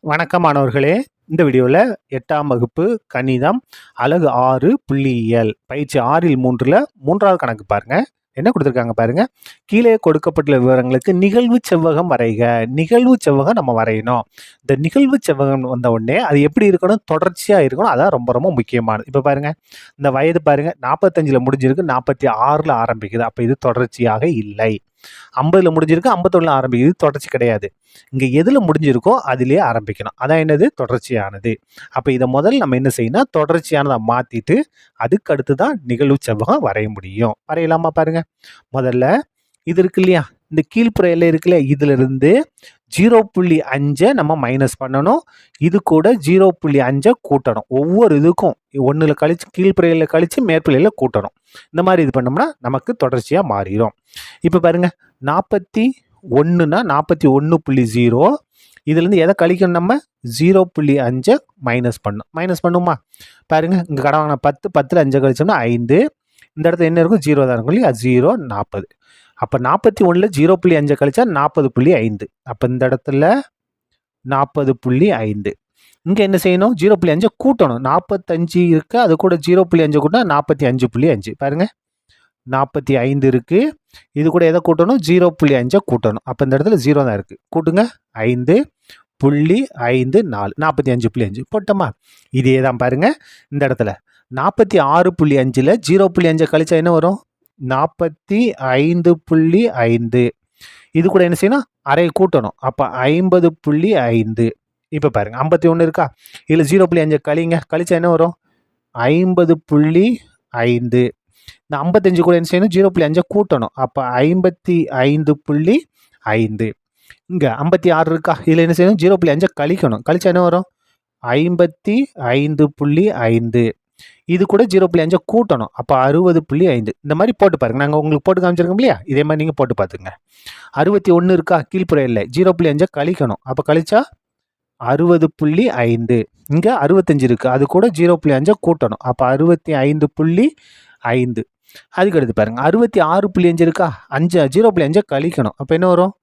வணக்கம் மாணவர்களே. இந்த வீடியோவில் 8ஆம் வகுப்பு கணிதம் அலகு 6 புள்ளியியல் பயிற்சி 6ல் 3ல் 3வது கணக்கு பாருங்க. என்ன கொடுத்துருக்காங்க பாருங்க. கீழே கொடுக்கப்பட்டுள்ள விவரங்களுக்கு நிகழ்வு செவ்வகம் வரைக. நிகழ்வு செவ்வகம் நம்ம வரையணும். இந்த நிகழ்வு செவ்வகம் வந்த உடனே அது எப்படி இருக்கணும்? தொடர்ச்சியாக இருக்கணும். அதான் ரொம்ப ரொம்ப முக்கியமானது. இப்போ பாருங்க, இந்த வயது பாருங்க 45ல் முடிஞ்சிருக்கு, 46ல் ஆரம்பிக்குது. அப்போ இது தொடர்ச்சியாக இல்லை. 50ல் முடிஞ்சிருக்கு, 51ல் ஆரம்பிக்குது. தொடர்ச்சி கிடையாது. இங்கே எதில் முடிஞ்சிருக்கோ அதிலே ஆரம்பிக்கணும். அதான் என்னது? தொடர்ச்சியானது. அப்போ இதை முதல்ல நம்ம என்ன செய்யணும்? தொடர்ச்சியானதை மாற்றிட்டு அதுக்கு அடுத்து தான் நிகழ்வு செவ்வகம் வரைய முடியும். வரையலாமா பாருங்க. முதல்ல இது இருக்கு இல்லையா, இந்த கீழ்ப்புற எல்லை இருக்கு இல்லையா, இதிலிருந்து 0.5 நம்ம மைனஸ் பண்ணணும். இது கூட 0.5 கூட்டணும். ஒவ்வொரு இதுக்கும் 1ல் கழிச்சு கீழ்ப்புற எல்லை கழிச்சு மேற்புறையில கூட்டணும். இந்த மாதிரி இது பண்ணோம்னா நமக்கு தொடர்ச்சியாக மாறிடும். இப்போ பாருங்க, 41னா 41.0, இதுலேருந்து எதை கழிக்கணும்? நம்ம 0.5 மைனஸ் பண்ணணும். மைனஸ் பண்ணுமா பாருங்க, இங்கே கடை வாங்கின 10, 10ல் 5 கழிச்சோம்னா 5. இந்த இடத்துல என்ன இருக்கும்? 0 தான் இருக்கும் இல்லையா? 0, 40. அப்போ 41ல் 0.5 கழிச்சா 40.5. அப்போ இந்த இடத்துல 40.5. இங்கே என்ன செய்யணும்? 0.5 கூட்டணும். 45 இருக்குது, அது கூட 0.5 கூட்டினா 45.5. பாருங்க, 45 இருக்குது. இது கூட எதை கூட்டணும்? 0.5 கூட்டணும். அப்போ இந்த இடத்துல 0 தான் இருக்குது. கூட்டுங்க. 5.54 45.5 போட்டோமா? இதே தான் பாருங்க. இந்த இடத்துல 46.5ல் 0.5 கழிச்சா என்ன வரும்? 45.5. இது கூட என்ன செய்யணும்? அரை கூட்டணும். அப்போ 50.5. இப்போ பாருங்க, 51 இருக்கா, இதில் 0.5 கழிங்க. கழிச்சா என்ன வரும்? 50.5. இந்த 55 கூட என்ன செய்யணும்? 0.5 கூட்டணும். அப்போ 55.5. இங்கே 56 இருக்கா, இதில் என்ன செய்யணும்? 0.5 கழிக்கணும். கழிச்சா என்ன வரும்? 55.5. இது கூட 0.5 கூட்டணும். அப்போ 60.5. இந்த மாதிரி போட்டு பாருங்க. நாங்கள் உங்களுக்கு போட்டு காமிச்சிருக்கோம் இல்லையா, இதே மாதிரி நீங்கள் போட்டு பார்த்துங்க. 61 இருக்கா, கீழ்ப்புற இல்லை, 0.5 கழிக்கணும். அப்போ கழிச்சா 60.5. இங்கே 65 இருக்குது, அது கூட 0.5 கூட்டணும். அப்போ 65.5. அதுக்கு அடுத்து பாருங்க, 66.5 இருக்கா, 0.5 கழிக்கணும். அப்போ என்ன வரும்?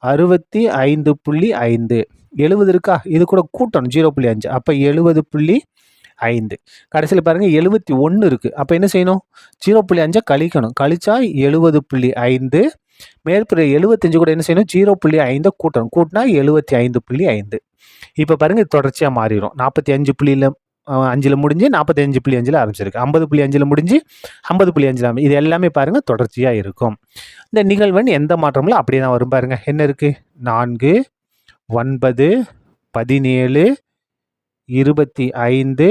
65.5. 70 இருக்கா, இது கூட கூட்டணும் 0.5. அப்போ 70.5. கடைசியில் பாருங்க, 71 இருக்குது. அப்போ என்ன செய்யணும்? 0.5 கழிக்கணும். கழிச்சா 70.5. மேற்புற 75 கூட என்ன செய்யணும்? 0.5 கூட்டணும். கூட்டினா 75.5. இப்போ பாருங்க, இது தொடர்ச்சியாக மாறிடும். 45.5ல் முடிஞ்சு 45.5ல் ஆரம்பிச்சிருக்கு. 50.5ல் முடிஞ்சு 50.5ல். இது எல்லாமே பாருங்க தொடர்ச்சியாக இருக்கும். இந்த நிகழ்வெண் எந்த மாற்றமும் அப்படியே தான் வரும். பாருங்க, என்ன இருக்கு? 4, 9, 17, 25,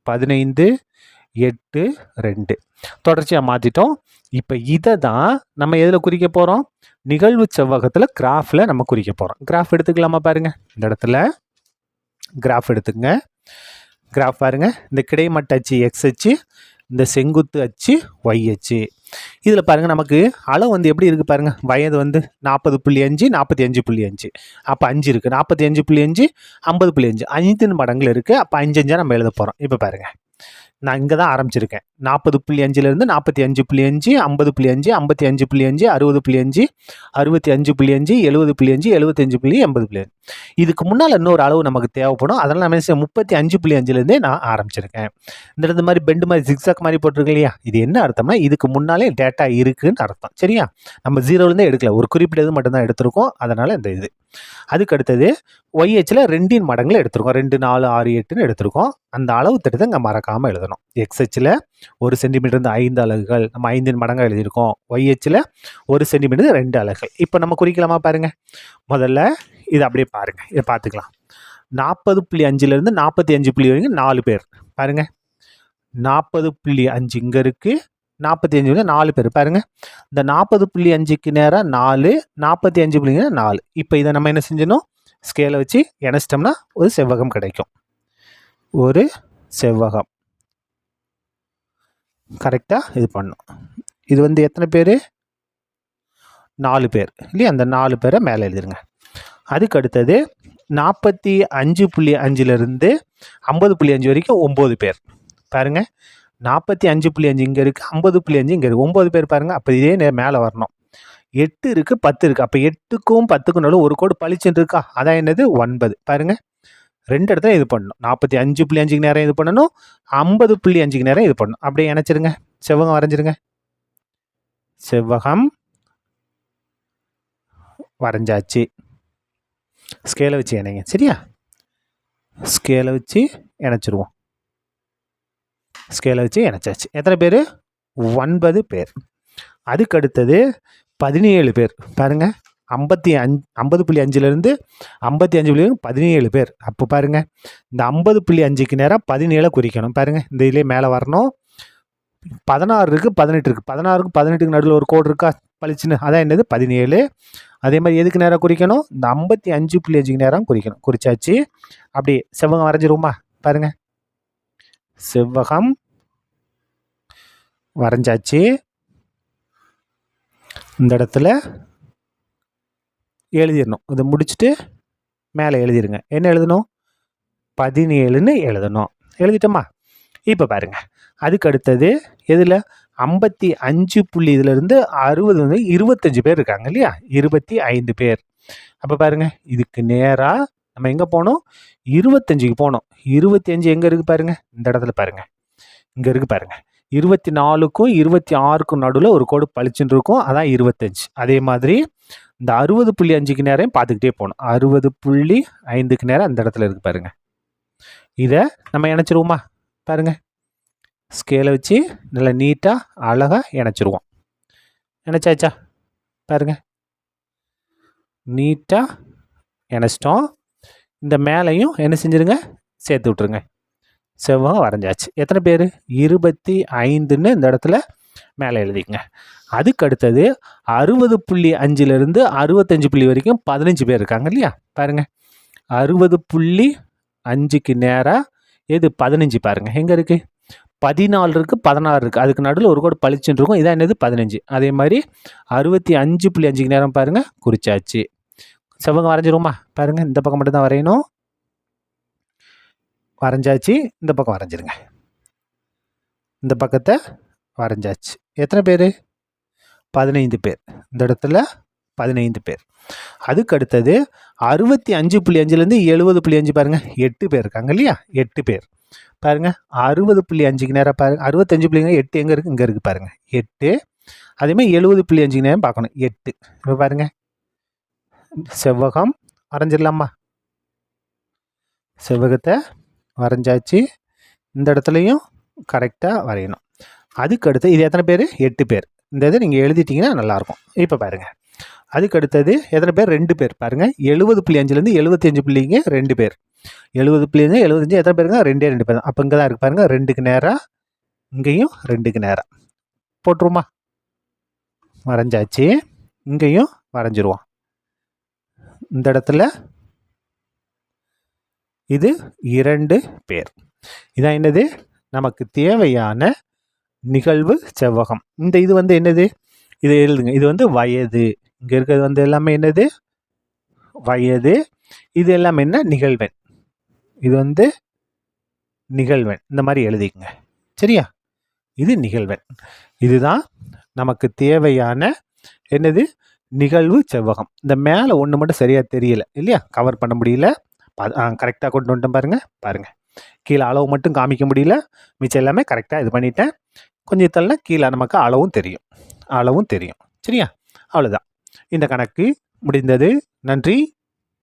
15, 8, 2 தொடர்ச்சியாக மாற்றிட்டோம். இப்போ இதை தான் நம்ம எதில் குறிக்க போகிறோம்? நிகழ்வு செவ்வகத்தில் கிராஃபில் நம்ம குறிக்க போகிறோம். கிராஃப் எடுத்துக்கலாமா பாருங்க. இந்த இடத்துல கிராஃப் எடுத்துங்க. கிராஃப் பாருங்க, இந்த கிடைமட்ட அச்சு எக்ஸ் அச்சு, இந்த செங்குத்து அச்சு ஒய் அச்சு. இதில் பாருங்க, நமக்கு அளவு வந்து எப்படி இருக்குது பாருங்க. வயது வந்து 40.5, 45.5. அப்போ 5 இருக்குது. 45.5, 50.5, 5 மடங்குல இருக்குது. அப்போ 5 நம்ம எழுத போகிறோம். இப்போ பாருங்க, நான் இங்கே தான் ஆரம்பிச்சிருக்கேன். 40.5லேருந்து 45.5, 50.5, 55.5, 60.5, 65.5, 70.5, 75.5. இதுக்கு முன்னால் இன்னொரு அளவு நமக்கு தேவைப்படும். அதனால் நம்ம 35.5லேருந்தே நான் ஆரம்பிச்சிருக்கேன். இந்த மாதிரி பெண்டு மாதிரி ஜிக்ஸாக் மாதிரி போட்டிருக்கு இல்லையா, இது என்ன அர்த்தம்னா இதுக்கு முன்னாலே டேட்டா இருக்குன்னு அர்த்தம். சரியா? நம்ம 0லேருந்தே எடுக்கல, ஒரு குறிப்பிட்ட இது மட்டும்தான் எடுத்திருக்கோம். அதனால் இந்த இது. அதுக்கு அடுத்தது ஒய்ஹெச்சில் 2 மடங்குல எடுத்திருக்கோம். 2, 4, 6, 8ன்னு எடுத்திருக்கோம். அந்த அளவு திட்டத்தை இங்கே மறக்காமல் எழுதணும். எக்ஸ்ஹெச்சில் 1 சென்டிமீட்டர் இருந்து 5 அலகுகள், நம்ம 5 மடங்காக எழுதியிருக்கோம். ஒய்ஹெச்சில் 1 சென்டிமீட்டர் 2 அலகுகள். இப்போ நம்ம குறிக்கலாமா பாருங்க. முதல்ல இது அப்படியே பாருங்க, இதை பார்த்துக்கலாம். 40.5லேருந்து 45 வரைக்கும் 4 பேர் பாருங்க. 40.5 இங்கே இருக்குது, 45 4 பேர் பாருங்க. இந்த 40.5க்கு நேராக 4, 45 4. இப்போ இதை நம்ம என்ன செஞ்சணும்? ஸ்கேலை வச்சு இணைச்சிட்டோம்னா ஒரு செவ்வகம் கிடைக்கும். ஒரு செவ்வகம் கரெக்டாக இது பண்ணும். இது வந்து எத்தனை பேர்? 4 பேர் இல்லையா? அந்த 4 பேரை மேலே எழுதிருங்க. அதுக்கு அடுத்தது 45.5லேருந்து 50.5 வரைக்கும் 9 பேர் பாருங்க. 45.5 இங்கே இருக்குது, 50.5 இங்கே இருக்குது. 9 பேர் பாருங்கள். அப்போ இதே மேலே வரணும். 8 இருக்குது, 10 இருக்குது. அப்போ 8க்கும் 10க்கும் நடுவில் ஒரு கோடு பளிச்சுன்னு இருக்கா, அதான் என்னது? 9 பாருங்கள். 2 இடத்துல இது பண்ணணும். 45.5க்கு நேரம் இது பண்ணணும், 50.5க்கு நேரம் இது பண்ணணும். அப்படியே இணைச்சிருங்க. செவ்வகம் வரைஞ்சிருங்க. செவ்வகம் வரைஞ்சாச்சு. ஸ்கேலை வச்சு இணைங்க. சரியா? ஸ்கேலை வச்சு இணைச்சிருவோம். ஸ்கேலை வச்சு இணைச்சாச்சு. எத்தனை பேர்? 9 பேர். அதுக்கு அடுத்தது 17 பேர். பாருங்க, 50.5லேருந்து 17 பேர். அப்போ பாருங்க, இந்த 50.5க்கு நேரம் 17 குறிக்கணும். பாருங்க, இந்த இதிலே மேலே வரணும். 16 இருக்குது, 18 இருக்குது. 16க்கும் 18க்கு நடுவில் ஒரு கோடு இருக்கா பளிச்சுன்னு, அதான் என்னது 17. அதே மாதிரி எதுக்கு நேரம் குறிக்கணும்? இந்த 55.5க்கு நேரம் குறிக்கணும். குறிச்சாச்சு. அப்படி செவ்வகம் வரைஞ்சிருவோமா? பாருங்க, செவ்வகம் வரைஞ்சாச்சு. இந்த இடத்துல எழுதிடணும். இதை முடிச்சுட்டு மேலே எழுதிருங்க. என்ன எழுதணும்? 17ன்னு எழுதணும். எழுதிட்டோமா? இப்போ பாருங்க, அதுக்கு அடுத்தது எதில் 55 இதிலிருந்து 60 வந்து 25 பேர் இருக்காங்க இல்லையா? 25 பேர். அப்போ பாருங்க, இதுக்கு நேராக நம்ம எங்கே போகணும்? 25க்கு போகணும். 25 எங்கே இருக்குது பாருங்க? இந்த இடத்துல பாருங்க, இங்கே இருக்குது பாருங்க. 24க்கும் 26க்கும் நடுவில் ஒரு கோடு பளிச்சுன்னு இருக்கும், அதான் 25. அதே மாதிரி இந்த 60.5க்கு நேரம் பார்த்துக்கிட்டே போகணும். 60.5க்கு நேரம் அந்த இடத்துல இருக்குது பாருங்க. இதை நம்ம இணைச்சிருவோமா? பாருங்க, ஸ்கேலை வச்சு நல்லா நீட்டாக அழகாக இணைச்சிருவோம். இணைச்சாச்சா? பாருங்க, நீட்டாக இணைச்சிட்டோம். இந்த மேலையும் என்ன செஞ்சுருங்க? சேர்த்து விட்ருங்க. செவ்வகம் வரைஞ்சாச்சு. எத்தனை பேர்? 25ன்னு இந்த இடத்துல மேலே எழுதிக்கங்க. அதுக்கு அடுத்தது 60.5லேருந்து 65 வரைக்கும் 15 பேர் இருக்காங்க இல்லையா? பாருங்கள், 60.5க்கு நேராக எது? 15. பாருங்கள், எங்கே இருக்குது? 14 இருக்குது, 16 இருக்குது. அதுக்கு நடுவில் ஒரு கோடு பளிச்சுன்னு இருக்கும், இதான் என்னது? 15. அதே மாதிரி 65.5க்கு நேரம் பாருங்கள், குறிச்சாச்சு. செவ்வகம் வரைஞ்சிருவோமா? பாருங்கள், இந்த பக்கம் மட்டும் தான் வரையணும். வரைஞ்சாச்சு. இந்த பக்கம் வரைஞ்சிருங்க. இந்த பக்கத்தை வரைஞ்சாச்சு. எத்தனை பேர்? 15 பேர். இந்த இடத்துல 15 பேர். அதுக்கு அடுத்தது 65.5லேருந்து 70.5 பாருங்கள், 8 பேர் இருக்காங்க இல்லையா? 8 பேர். பாருங்கள், 60.5க்கு நேரம் பாருங்கள். 65.8 எங்கே இருக்குது? இங்கே இருக்குது பாருங்கள், 8. அதேமாதிரி 70.5க்கு நேரம் பார்க்கணும், 8. இப்போ பாருங்கள், செவ்வகம் வரைஞ்சிடலாமா? செவ்வகத்தை வரைஞ்சாச்சு. இந்த இடத்துலையும் கரெக்டாக வரையணும். அதுக்கு அடுத்து இது எத்தனை பேர்? 8 பேர். இந்த இதை நீங்கள் எழுதிட்டிங்கன்னா நல்லாயிருக்கும். இப்போ பாருங்கள், அதுக்கு அடுத்தது எத்தனை பேர்? 2 பேர். பாருங்கள், 70.5லேருந்து 75.5க்கு 2 பேர். 70.5 75 எத்தனை பேருங்க? 2 பேர். அப்போ இங்கே தான் இருக்குது பாருங்கள், 2க்கு நேராக, இங்கேயும் 2க்கு நேராக போட்டுருவோமா? வரைஞ்சாச்சு. இங்கேயும் வரைஞ்சிருவோம். இந்த இடத்துல இது 2 பேர். இதான் என்னது? நமக்கு தேவையான நிகழ்வு செவ்வகம். இந்த இது வந்து என்னது? இதை எழுதுங்க. இது வந்து வயது. இங்கே இருக்கிறது வந்து எல்லாமே என்னது? வயது. இது எல்லாமே என்ன? நிகழ்வெண். இது வந்து நிகழ்வெண். இந்த மாதிரி எழுதிக்கங்க. சரியா? இது நிகழ்வெண். இதுதான் நமக்கு தேவையான என்னது? நிகழ்வு செவ்வகம். இந்த மேலே ஒன்று மட்டும் சரியாக தெரியல இல்லையா? கவர் பண்ண முடியல. கரெக்டாக கொண்டு வந்துட்டேன் பாருங்கள். பாருங்கள், கீழே அளவு மட்டும் காமிக்க முடியல, மிச்சம் எல்லாமே கரெக்டாக இது பண்ணிட்டேன். கொஞ்சம் தள்ளனா கீழே நமக்கு அளவும் தெரியும். சரியா? அவ்வளோதான். இந்த கணக்கு முடிந்தது. நன்றி.